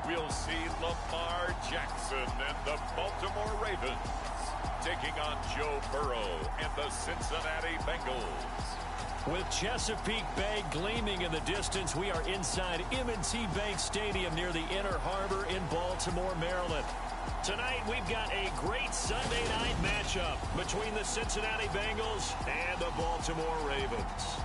we'll see Lamar Jackson and the Baltimore Ravens taking on Joe Burrow and the Cincinnati Bengals. With Chesapeake Bay gleaming in the distance, we are inside M&T Bank Stadium near the Inner Harbor in Baltimore, Maryland. Tonight, we've got a great Sunday night matchup between the Cincinnati Bengals and the Baltimore Ravens.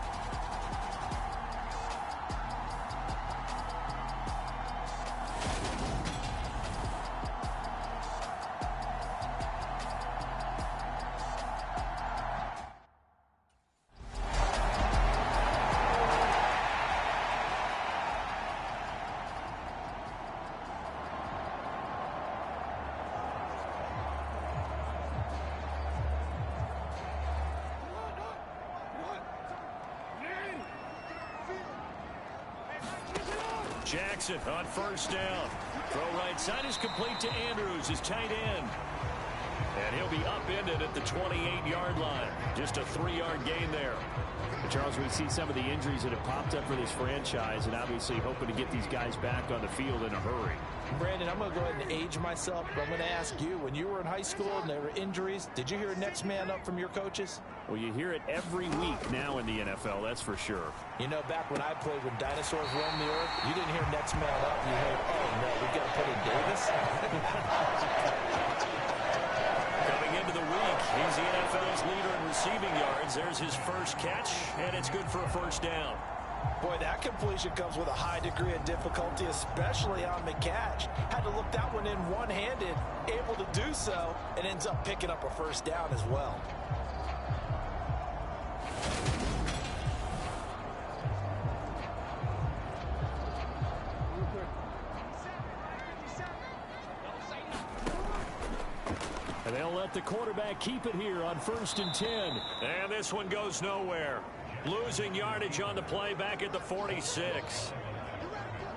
Jackson on first down. Throw right side is complete to Andrews, his tight end. And he'll be upended at the 28-yard line. Just a 3-yard gain there. And Charles, we see some of the injuries that have popped up for this franchise, and obviously hoping to get these guys back on the field in a hurry. Brandon, I'm going to go ahead and age myself, but I'm going to ask you, when you were in high school and there were injuries, did you hear next man up from your coaches? Well, you hear it every week now in the NFL, that's for sure. You know, back when I played when dinosaurs roamed the earth, you didn't hear next man up. You heard, oh, no, we got to put in Davis. Coming into the week, he's the NFL's leader in receiving yards. There's his first catch, and it's good for a first down. Boy, that completion comes with a high degree of difficulty, especially on the catch. Had to look that one in one-handed, able to do so, and ends up picking up a first down as well. And they'll let the quarterback keep it here on 1st and 10. And this one goes nowhere. Losing yardage on the play back at the 46.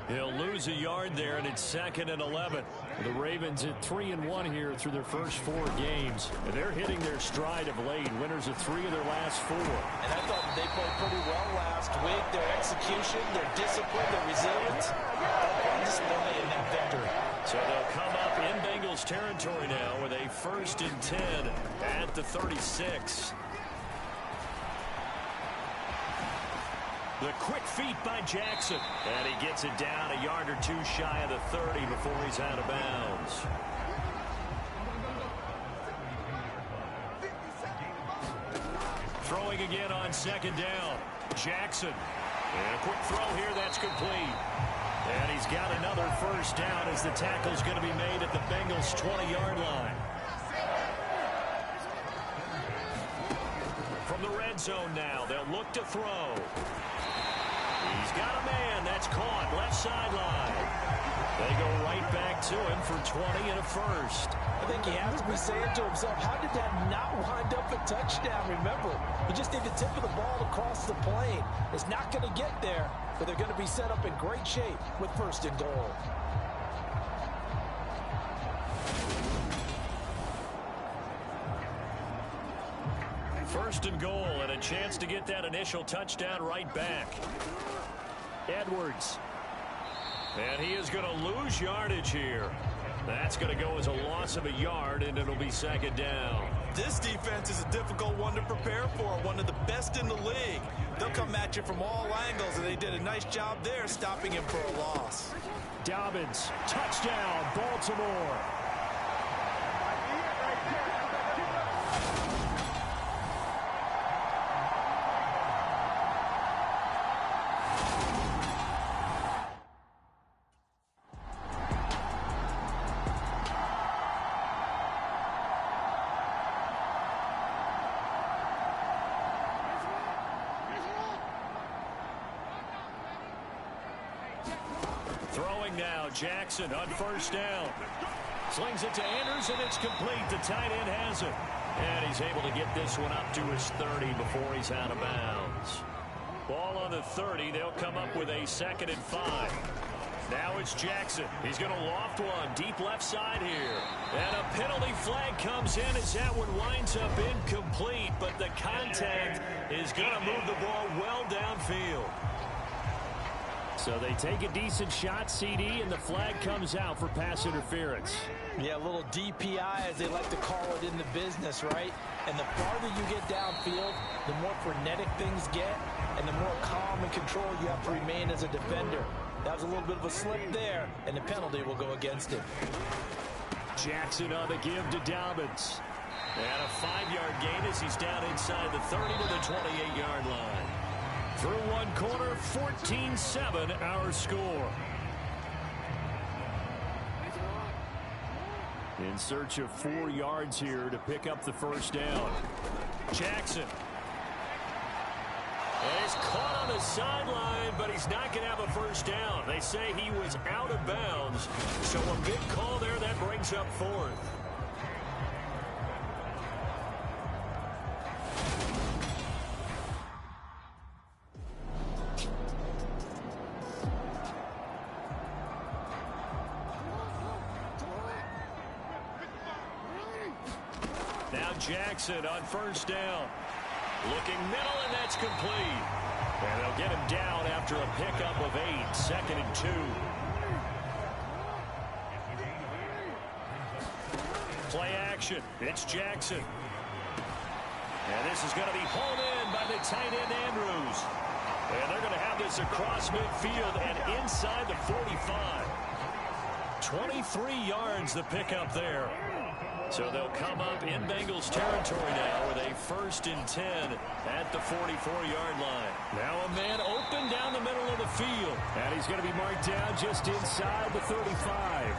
He'll lose a yard there, and it's 2nd and 11. The Ravens at 3-1 here through their first 4 games. And they're hitting their stride of late. Winners of 3 of their last 4. And I thought they played pretty well last week. Their execution, their discipline, their resilience. On display in that victory. So they'll come up in Bengals territory now with a 1st and 10 at the 36. The quick feet by Jackson. And he gets it down a yard or 2 shy of the 30 before he's out of bounds. Throwing again on 2nd down. Jackson. And a quick throw here, that's complete. And he's got another first down as the tackle's going to be made at the Bengals' 20-yard line. From the red zone now, they'll look to throw. He's got a man. That's caught. Left sideline. They go right back to him for 20 and a first. I think he has to be saying to himself, how did that not wind up a touchdown? Remember, he just need the tip of the ball across the plane. It's not going to get there, but they're going to be set up in great shape with 1st and goal. First and goal, and a chance to get that initial touchdown right back. Edwards. And he is going to lose yardage here. That's going to go as a loss of a yard, and it'll be 2nd down. This defense is a difficult one to prepare for, one of the best in the league. They'll come at you from all angles, and they did a nice job there stopping him for a loss. Dobbins, touchdown, Baltimore. Throwing now, Jackson on 1st down. Slings it to Andrews, and it's complete. The tight end has it. And he's able to get this one up to his 30 before he's out of bounds. Ball on the 30. They'll come up with a 2nd and 5. Now it's Jackson. He's going to loft one. Deep left side here. And a penalty flag comes in as that one winds up incomplete. But the contact is going to move the ball well downfield. So they take a decent shot, CD, and the flag comes out for pass interference. Yeah, a little DPI, as they like to call it in the business, right? And the farther you get downfield, the more frenetic things get, and the more calm and control you have to remain as a defender. That was a little bit of a slip there, and the penalty will go against him. Jackson on the give to Dobbins. And a 5-yard gain as he's down inside the 30 to the 28-yard line. Through one quarter, 14-7 our score. In search of 4 yards here to pick up the first down. Jackson. And he's caught on the sideline, but he's not going to have a first down. They say he was out of bounds. So a big call there that brings up 4th. Now Jackson on first down. Looking middle, and that's complete. And they'll get him down after a pickup of 8, 2nd and 2. Play action. It's Jackson. And this is going to be hauled in by the tight end, Andrews. And they're going to have this across midfield and inside the 45. 23 yards the pickup there. So they'll come up in Bengals territory now with a 1st and 10 at the 44-yard line. Now a man open down the middle of the field. And he's going to be marked down just inside the 35.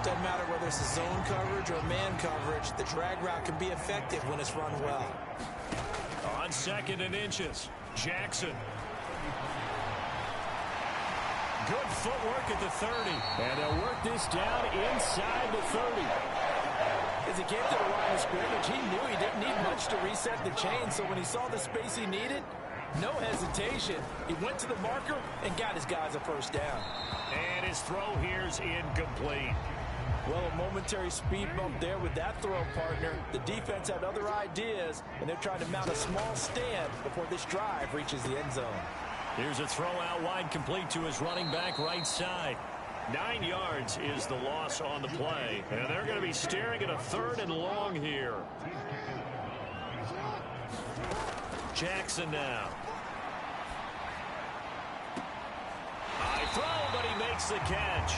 Doesn't matter whether it's a zone coverage or man coverage, the drag route can be effective when it's run well. On 2nd and inches, Jackson. Good footwork at the 30. And they'll work this down inside the 30. As he came to the line of scrimmage, he knew he didn't need much to reset the chain. So when he saw the space he needed, no hesitation. He went to the marker and got his guys a first down. And his throw here's incomplete. Well, a momentary speed bump there with that throw partner. The defense had other ideas, and they're trying to mount a small stand before this drive reaches the end zone. Here's a throw out wide, complete to his running back right side. 9 yards is the loss on the play. And they're going to be staring at a 3rd and long here. Jackson now. High throw, but he makes the catch.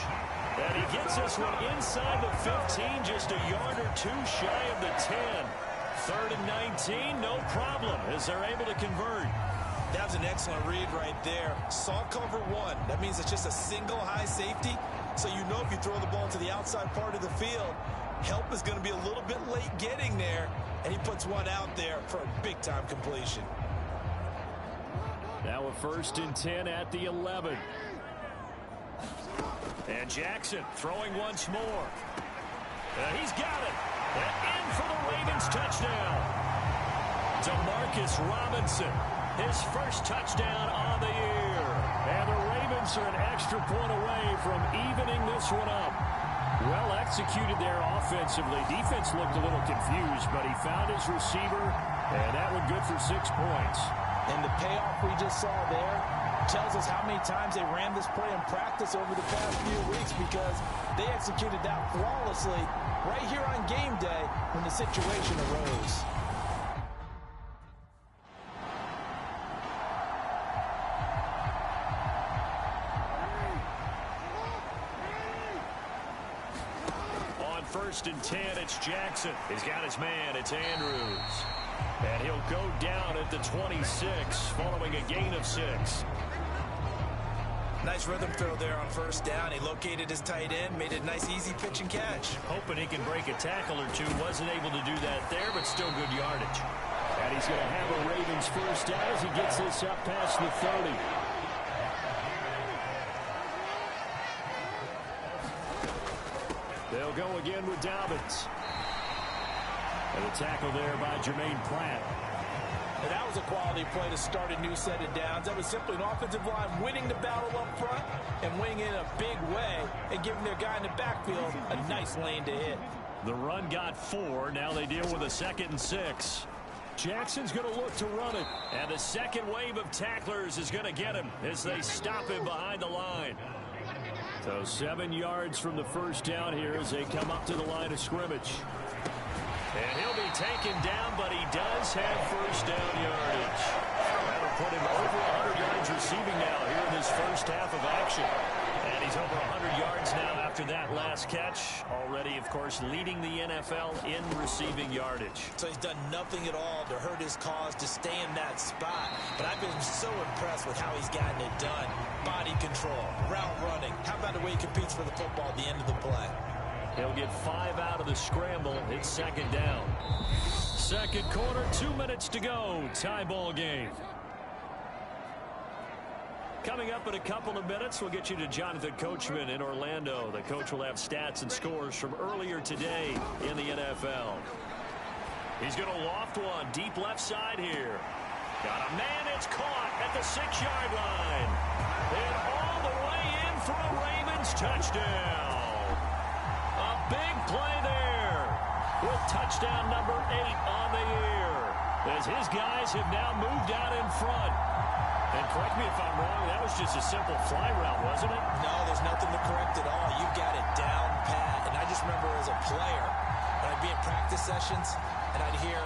And he gets this one inside the 15, just a yard or 2 shy of the 10. 3rd and 19, no problem, as they're able to convert. That was an excellent read right there. Saw cover 1. That means it's just a single high safety. So you know if you throw the ball to the outside part of the field, help is going to be a little bit late getting there. And he puts one out there for a big-time completion. Now a 1st and 10 at the 11. And Jackson throwing once more. He's got it. And in for the Ravens touchdown. Demarcus Robinson. His first touchdown on the year. And the Ravens are an extra point away from evening this one up. Well executed there offensively. Defense looked a little confused, but he found his receiver, and that one good for 6 points. And the payoff we just saw there tells us how many times they ran this play in practice over the past few weeks, because they executed that flawlessly right here on game day when the situation arose. On 1st and 10, it's Jackson. He's got his man. It's Andrews. And he'll go down at the 26 following a gain of 6. Nice rhythm throw there on 1st down. He located his tight end, made it a nice, easy pitch and catch. Hoping he can break a tackle or two. Wasn't able to do that there, but still good yardage. And he's going to have a Ravens first down as he gets this up past the 30. They'll go again with Dobbins. And the tackle there by Jermaine Pratt. And that was a quality play to start a new set of downs. That was simply an offensive line winning the battle up front and winning in a big way and giving their guy in the backfield a nice lane to hit. The run got 4. Now they deal with a 2nd and 6. Jackson's going to look to run it. And the second wave of tacklers is going to get him as they stop him behind the line. So 7 yards from the first down here as they come up to the line of scrimmage. And he'll be taken down, but he does have first down yardage. That'll put him over 100 yards receiving now here in this first half of action. And he's over 100 yards now after that last catch. Already, of course, leading the NFL in receiving yardage. So he's done nothing at all to hurt his cause, to stay in that spot. But I've been so impressed with how he's gotten it done. Body control, route running. How about the way he competes for the football at the end of the play? He'll get 5 out of the scramble. It's second down. Second quarter, 2 minutes to go. Tie ball game. Coming up in a couple of minutes, we'll get you to Jonathan Coachman in Orlando. The coach will have stats and scores from earlier today in the NFL. He's going to loft one deep left side here. Got a man, it's caught at the 6-yard line. And all the way in for a Ravens touchdown. A big play there with touchdown number 8 on the year as his guys have now moved out in front. And correct me if I'm wrong, that was just a simple fly route, wasn't it? No, there's nothing to correct at all. You got it down pat. And I just remember as a player, when I'd be in practice sessions and I'd hear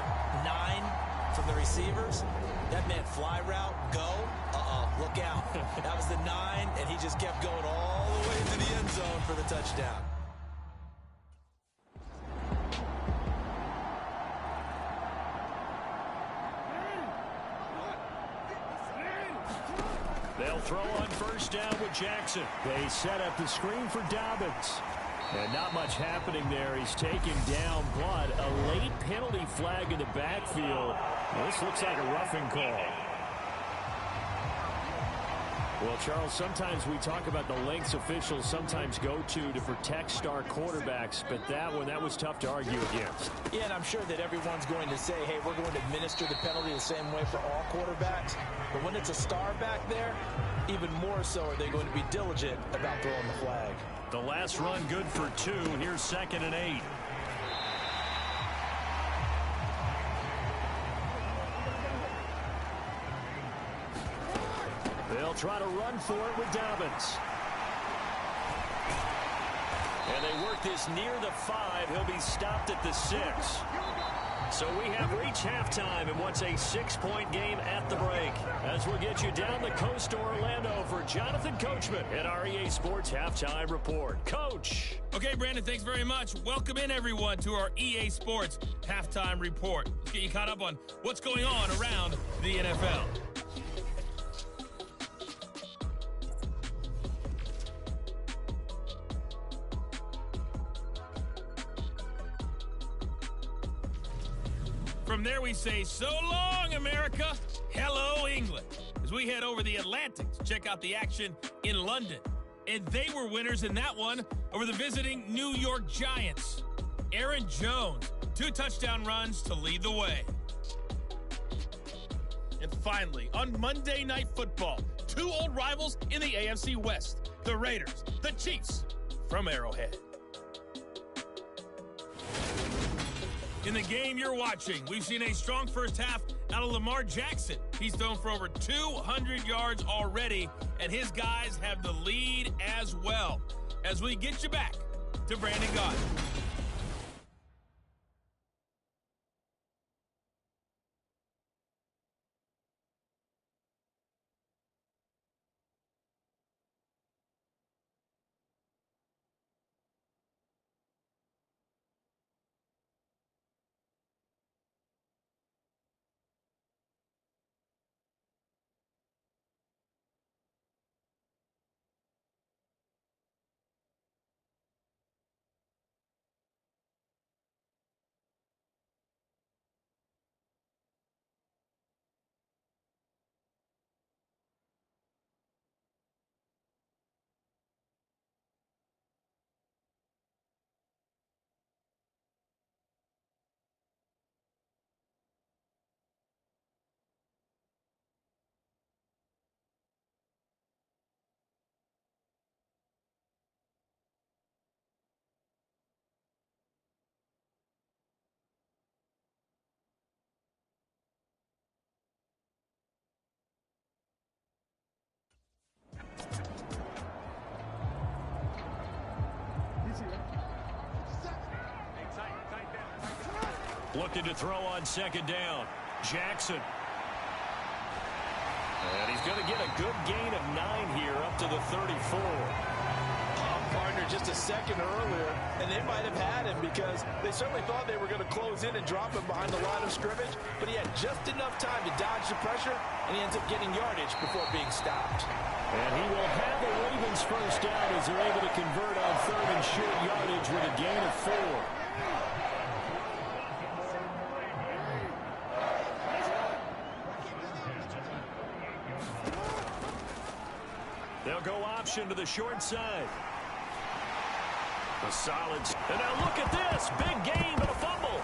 9 from the receivers, that meant fly route, go, look out. That was the 9, and he just kept going all the way to the end zone for the touchdown. They'll throw on first down with Jackson. They set up the screen for Dobbins. And not much happening there. He's taken down, but a late penalty flag in the backfield. This looks like a roughing call. Well, Charles, sometimes we talk about the lengths officials sometimes go to protect star quarterbacks, but that was tough to argue against. Yeah, and I'm sure that everyone's going to say, hey, we're going to administer the penalty the same way for all quarterbacks. But when it's a star back there, even more so are they going to be diligent about throwing the flag. The last run good for 2. Here's 2nd and 8. They'll try to run for it with Dobbins. And they work this near the 5. He'll be stopped at the 6. So we have reached halftime in what's a 6-point game at the break. As we'll get you down the coast to Orlando for Jonathan Coachman at our EA Sports Halftime Report. Coach. Okay, Brandon, thanks very much. Welcome in, everyone, to our EA Sports Halftime Report. Let's get you caught up on what's going on around the NFL. From there we say, so long, America. Hello, England. As we head over the Atlantic to check out the action in London. And they were winners in that one over the visiting New York Giants. Aaron Jones, 2 touchdown runs to lead the way. And finally, on Monday Night Football, 2 old rivals in the AFC West. The Raiders, the Chiefs from Arrowhead. In the game you're watching, we've seen a strong first half out of Lamar Jackson. He's thrown for over 200 yards already, and his guys have the lead as well. As we get you back to Brandon Gaudin. Looking to throw on second down. Jackson. And he's going to get a good gain of 9 here up to the 34. Partner just a second earlier, and they might have had him because they certainly thought they were going to close in and drop him behind the line of scrimmage, but he had just enough time to dodge the pressure, and he ends up getting yardage before being stopped. And he will have the Ravens first down as they're able to convert on third and short yardage with a gain of 4. They'll go option to the short side. A solid. And now look at this. Big gain, but a fumble.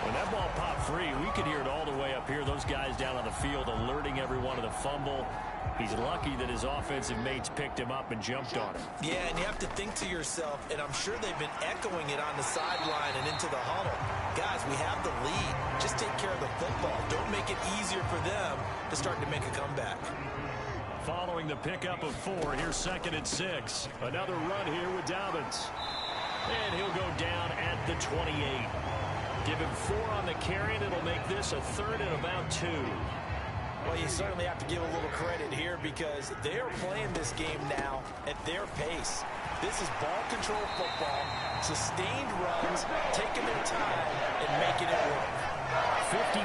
When that ball popped free, we could hear it all the way up here. Those guys down on the field alerting everyone of the fumble. He's lucky that his offensive mates picked him up and jumped on it. Yeah, and you have to think to yourself, and I'm sure they've been echoing it on the sideline and into the huddle. Guys, we have the lead. Just take care of the football. Don't make it easier for them to start to make a comeback. Following the pickup of 4, here's 2nd and 6. Another run here with Dobbins. And he'll go down at the 28. Give him 4 on the carry, and it'll make this a 3rd and about 2. Well, you certainly have to give a little credit here because they are playing this game now at their pace. This is ball control football, sustained runs, taking their time, and making it work. 55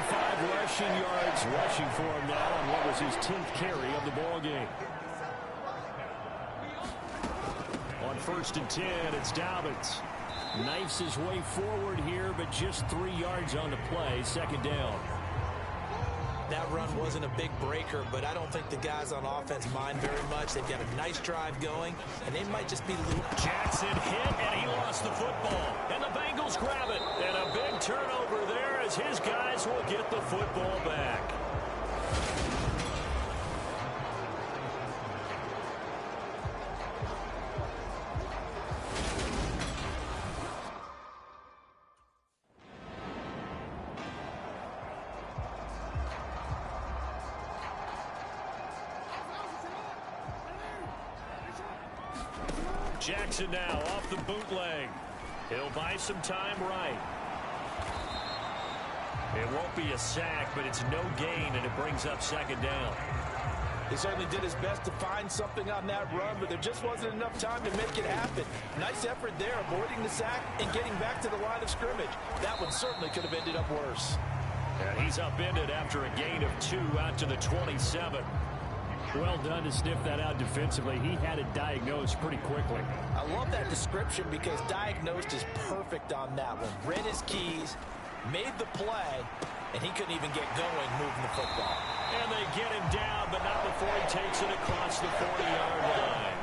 rushing yards rushing for him now on what was his 10th carry of the ball game. On 1st and 10, it's Dobbins. Knifes his way forward here, but just 3 yards on the play. 2nd down. That run wasn't a big breaker, but I don't think the guys on offense mind very much. They've got a nice drive going, and they might just be looped. Jackson hit, and he lost the football. And the Bengals grab it. And a big turnover there as his guys will get the football back. Jackson now off the bootleg. He'll buy some time right. It won't be a sack, but it's no gain, and it brings up 2nd down. He certainly did his best to find something on that run, but there just wasn't enough time to make it happen. Nice effort there, avoiding the sack and getting back to the line of scrimmage. That one certainly could have ended up worse. And he's upended after a gain of 2 out to the 27. Well done to sniff that out defensively. He had it diagnosed pretty quickly. I love that description because diagnosed is perfect on that one. Read his keys, made the play, and he couldn't even get going moving the football. And they get him down, but not before he takes it across the 40-yard line.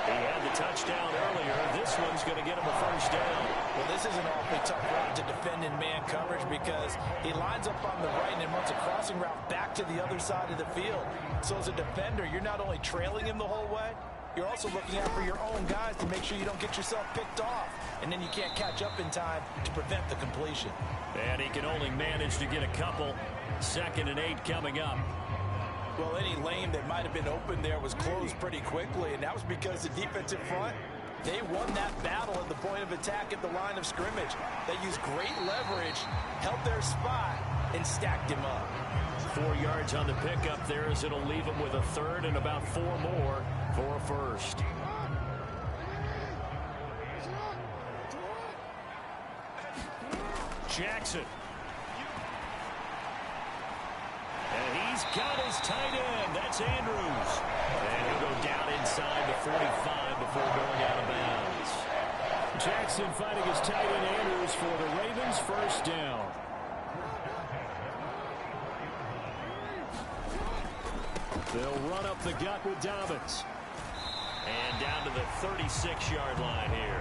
He had the touchdown earlier. This one's going to get him a 1st down. Well, this is an awfully tough route to defend in man coverage because he lines up on the right and then runs a crossing route back to the other side of the field. So as a defender, you're not only trailing him the whole way, you're also looking out for your own guys to make sure you don't get yourself picked off. And then you can't catch up in time to prevent the completion. And he can only manage to get a couple. 2nd and 8 coming up. Well, any lane that might have been open there was closed pretty quickly, and that was because the defensive front, they won that battle at the point of attack at the line of scrimmage. They used great leverage, held their spot, and stacked him up. 4 yards on the pickup there as it'll leave him with a 3rd and about 4 more for a 1st. Jackson. And he's got his tight end. That's Andrews. And he'll go down inside the 45 before going out of bounds. Jackson fighting his tight end Andrews for the Ravens' 1st down. They'll run up the gut with Dobbins. And down to the 36-yard line here.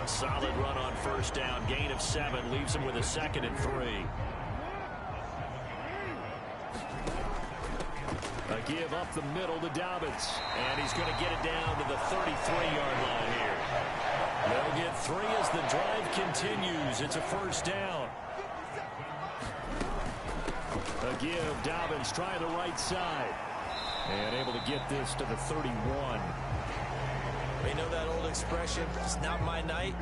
A solid run on 1st down. Gain of 7 leaves him with a 2nd and 3. A give up the middle to Dobbins. And he's going to get it down to the 33-yard line here. They'll get 3 as the drive continues. It's a 1st down. A give. Dobbins trying the right side. And able to get this to the 31. You know that old expression, it's not my night?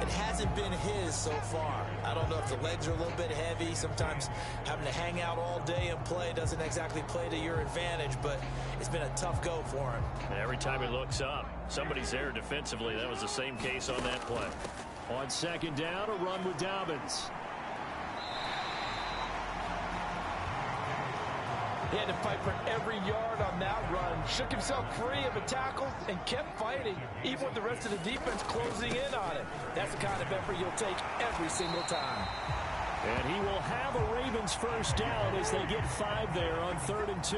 It hasn't been his so far. I don't know if the legs are a little bit heavy. Sometimes having to hang out all day and play doesn't exactly play to your advantage, but it's been a tough go for him. And every time he looks up, somebody's there defensively. That was the same case on that play. On second down, a run with Dobbins. He had to fight for every yard on that run. Shook himself free of a tackle and kept fighting, even with the rest of the defense closing in on him. That's the kind of effort you'll take every single time. And he will have a Ravens first down as they get 5 there on 3rd and 2.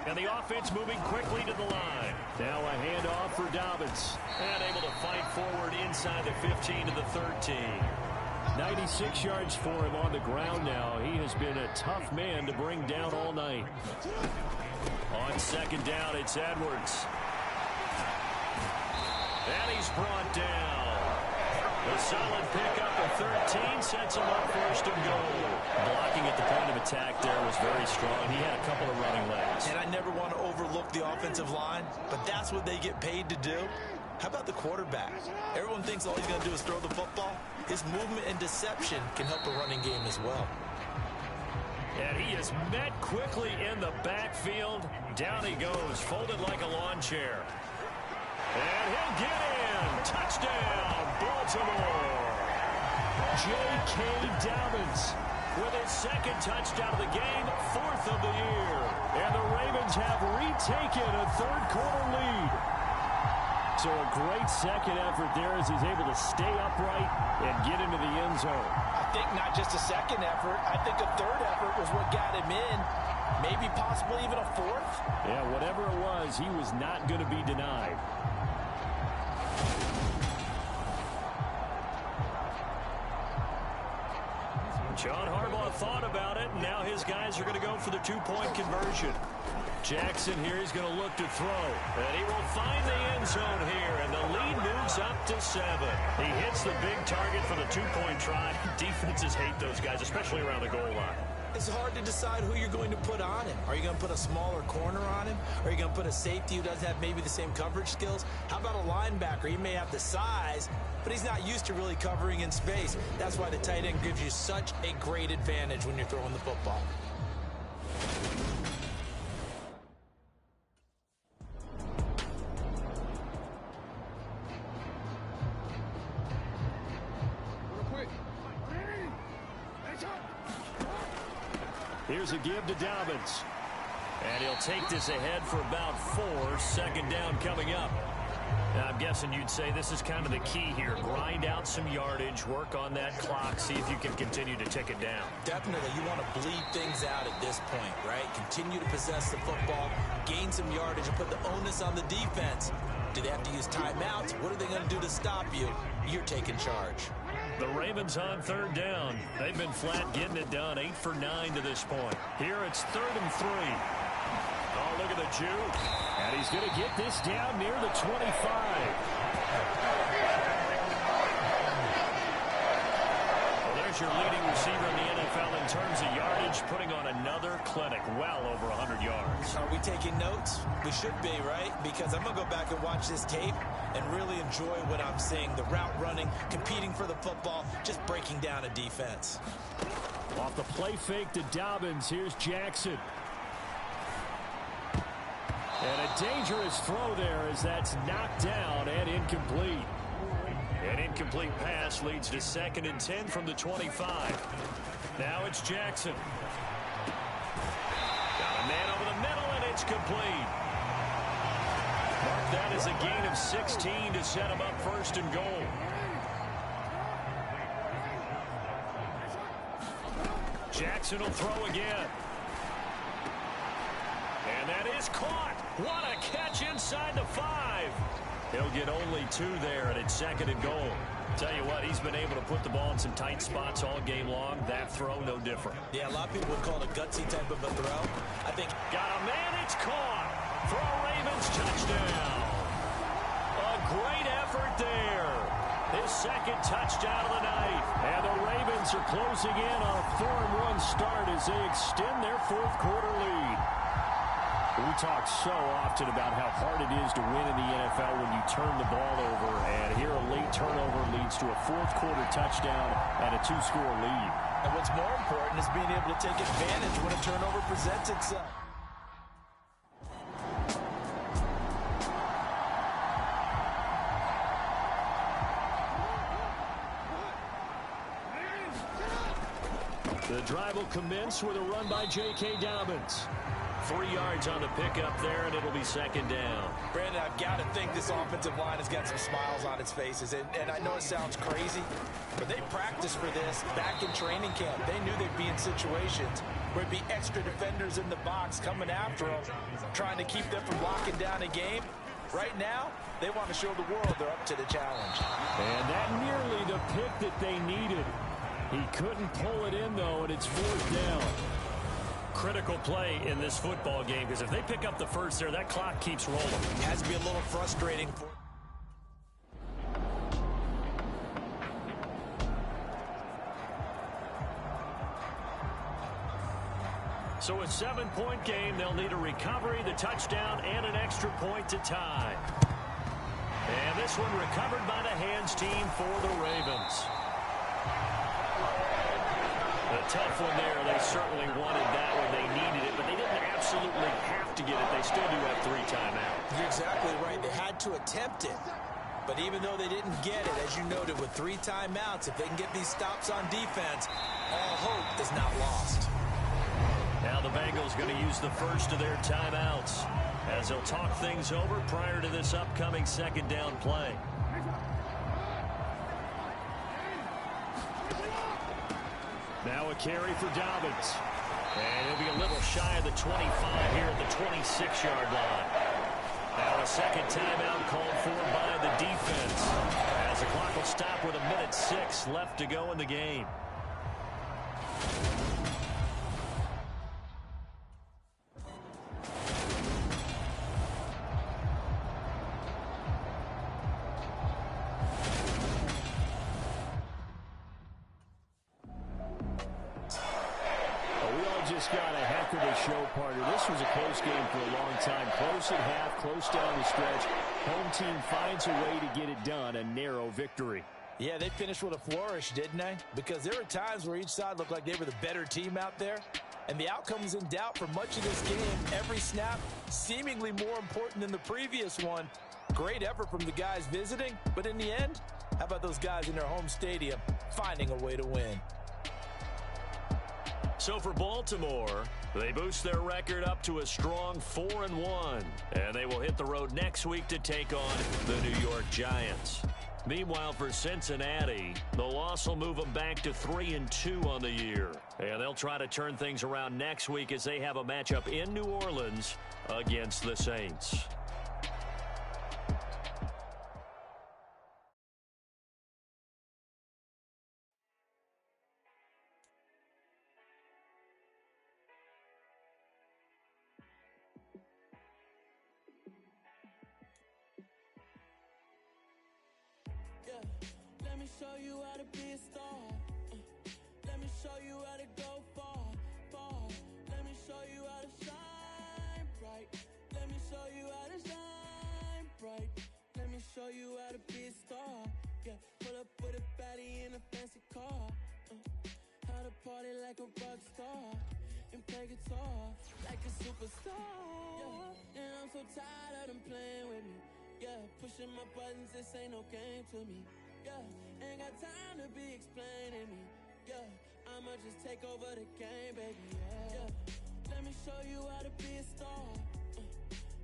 And the offense moving quickly to the line. Now a handoff for Dobbins. And able to fight forward inside the 15 to the 13. 96 yards for him on the ground now. He has been a tough man to bring down all night. On second down, it's Edwards. And he's brought down. A solid pickup of 13 sets him up first and goal. Blocking at the point of attack there was very strong. He had a couple of running legs. And I never want to overlook the offensive line, but that's what they get paid to do. How about the quarterback? Everyone thinks all he's going to do is throw the football. His movement and deception can help a running game as well. And he is met quickly in the backfield. Down he goes, folded like a lawn chair. And he'll get in. Touchdown, Baltimore. J.K. Dobbins with his second touchdown of the game, 4th of the year. And the Ravens have retaken a third-quarter lead. So a great second effort there as he's able to stay upright and get into the end zone. I think not just a second effort. I think a third effort was what got him in. Maybe possibly even a fourth. Yeah, whatever it was, he was not going to be denied. John Harbaugh thought about it, and now his guys are going to go for the 2-point conversion. Jackson here is going to look to throw, and he will find the end zone here, and the lead moves up to 7. He hits the big target for the 2-point try. Defenses hate those guys, especially around the goal line. It's hard to decide who you're going to put on him. Are you going to put a smaller corner on him? Are you going to put a safety who doesn't have maybe the same coverage skills? How about a linebacker? He may have the size, but he's not used to really covering in space. That's why the tight end gives you such a great advantage when you're throwing the football. Here's a give to Dobbins. And he'll take this ahead for about 4. Second down coming up. Now, I'm guessing you'd say this is kind of the key here. Grind out some yardage, work on that clock, see if you can continue to tick it down. Definitely. You want to bleed things out at this point, right? Continue to possess the football, gain some yardage, and put the onus on the defense. Do they have to use timeouts? What are they going to do to stop you? You're taking charge. The Ravens on third down. They've been flat getting it done. 8 for 9 to this point. Here it's 3rd and 3. Oh, look at the juke. And he's going to get this down near the 25. Well, there's your leading receiver in the NFL in terms of yardage, putting on another clinic, well over 100 yards. Are we taking notes? We should be, right? Because I'm going to go back and watch this tape and really enjoy what I'm seeing. The route running, competing for the football, just breaking down a defense. Off the play fake to Dobbins, here's Jackson. And a dangerous throw there as that's knocked down and incomplete. An incomplete pass leads to 2nd and 10 from the 25. Now it's Jackson. Got a man over the middle, and it's complete. Mark that as a gain of 16 to set him up 1st and goal. Jackson will throw again. And that is caught. What a catch inside the 5. He'll get only 2 there, and it's 2nd and goal. Tell you what, he's been able to put the ball in some tight spots all game long. That throw, no different. Yeah, a lot of people would call it a gutsy type of a throw. I think... Got a man, it's caught for a Ravens touchdown. A great effort there. His 2nd touchdown of the night. And the Ravens are closing in on a 4-1 start as they extend their 4th quarter lead. We talk so often about how hard it is to win in the NFL when you turn the ball over, and here a late turnover leads to a fourth-quarter touchdown and a two-score lead. And what's more important is being able to take advantage when a turnover presents itself. The drive will commence with a run by J.K. Dobbins. 3 yards on the pickup there, and it'll be second down. Brandon, I've got to think this offensive line has got some smiles on its faces. And I know it sounds crazy, but they practiced for this back in training camp. They knew they'd be in situations where it'd be extra defenders in the box coming after them, trying to keep them from locking down a game. Right now, they want to show the world they're up to the challenge. And that nearly the pick that they needed. He couldn't pull it in, though, and it's fourth down. Critical play in this football game, because if they pick up the first there, that clock keeps rolling. It has to be a little frustrating for... So a 7-point game, they'll need a recovery, the touchdown, and an extra point to tie. And this one recovered by the hands team for the Ravens. A tough one there. They certainly wanted that one. They needed it, but they didn't absolutely have to get it. They still do have 3 timeouts. You're exactly right. They had to attempt it. But even though they didn't get it, as you noted, with 3 timeouts, if they can get these stops on defense, all hope is not lost. Now the Bengals going to use the first of their timeouts as they'll talk things over prior to this upcoming second down play. Now a carry for Dobbins. And he'll be a little shy of the 25 here at the 26-yard line. Now a second timeout called for by the defense as the clock will stop with 1:06 left to go in the game. Just got a heck of a show, partner. This was a close game for a long time. Close at half, close down the stretch. Home team finds a way to get it done. A narrow victory. Yeah, they finished with a flourish, didn't they? Because there were times where each side looked like they were the better team out there. And the outcome was in doubt for much of this game. Every snap seemingly more important than the previous one. Great effort from the guys visiting. But in the end, how about those guys in their home stadium finding a way to win? So for Baltimore, they boost their record up to a strong 4-1. And they will hit the road next week to take on the New York Giants. Meanwhile, for Cincinnati, the loss will move them back to 3-2 on the year. And they'll try to turn things around next week as they have a matchup in New Orleans against the Saints. Let me show you how to be a star. Let me show you how to go far, far. Let me show you how to shine bright. Let me show you how to shine bright. Let me show you how to be a star. Yeah, pull up with a baddie in a fancy car. How to party like a rock star and play guitar like a superstar. Yeah, and I'm so tired of them playing with me. Yeah, pushing my buttons, this ain't no game to me. Yeah, ain't got time to be explaining me. Yeah, I'ma just take over the game, baby. Yeah, let me show you how to be a star.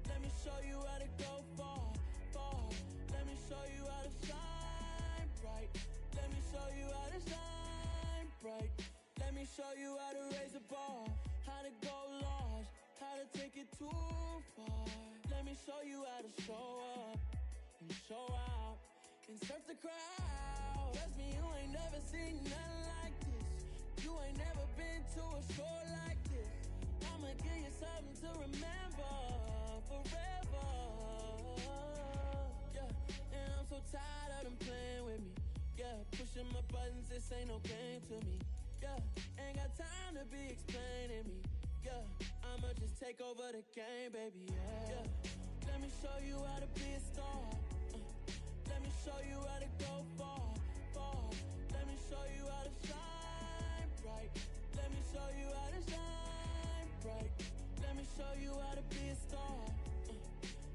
Let me show you how to go far, far. Let me show you how to shine bright. Let me show you how to shine bright. Let me show you how to raise the bar, how to go large, how to take it too far. Let me show you how to show up and show out and surf the crowd. Trust me, you ain't never seen nothing like this. You ain't never been to a show like this. I'ma give you something to remember forever. Yeah, and I'm so tired of them playing with me. Yeah, pushing my buttons, this ain't no game to me. Yeah, ain't got time to be explaining me. Yeah, I'ma wanna just take over the game, baby, yeah. Let me show you how to be a star. Let me show you how to go far, far. Let me show you how to shine bright. Let me show you how to shine bright. Let me show you how to be a star.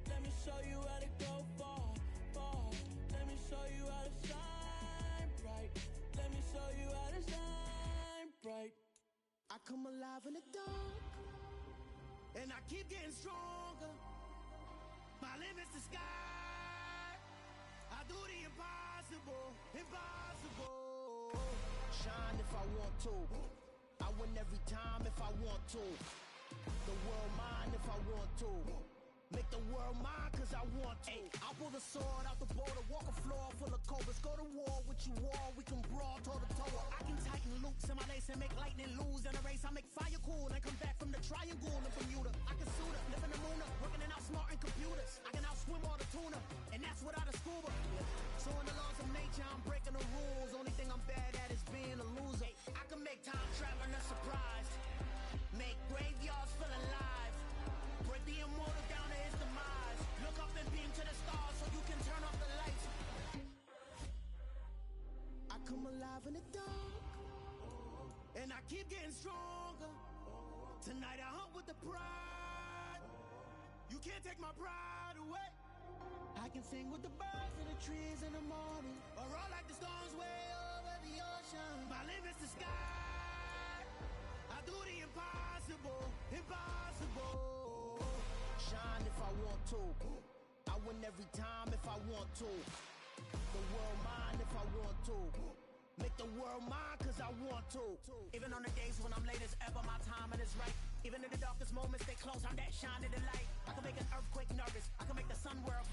Let me show you how to go far, far. Let me show you how to shine bright. Let me show you how to shine bright. I come alive in the dark, and I keep getting stronger. My limit's the sky. I do the impossible, impossible. Shine if I want to. I win every time if I want to. The world mine if I want to. Make the world mine cause I want to. I'll pull the sword out the border, walk a floor full of cobras. Go to war with you all, we can brawl toe to toe. I can tighten loops in my lace and make lightning lose in a race. I make fire cool and come back from the triangle in Bermuda. I can suit up, live in the moon up, working and outsmarting computers. I can outswim all the tuna, and that's without a scuba. So in the laws of nature, I'm breaking the rules. Only thing I'm bad at is being a loser. I can make time traveling a surprise. Make graveyards feel alive. Break the immortal down to his demise. Look up and beam to the stars so you can turn off the lights. I come alive in the dark, and I keep getting stronger. Tonight I hunt with the pride. You can't take my pride away. I can sing with the birds and the trees in the morning, or roll like the storms way over the ocean. My limit's the sky. I do the impossible, impossible. Shine if I want to. I win every time if I want to. The world mine if I want to. Make the world mine cause I want to. Even on the days when I'm late as ever, my timing is right. Even in the darkest moments, stay close, I'm that shine in the light. I can make an earthquake nervous. I can make the sun wear a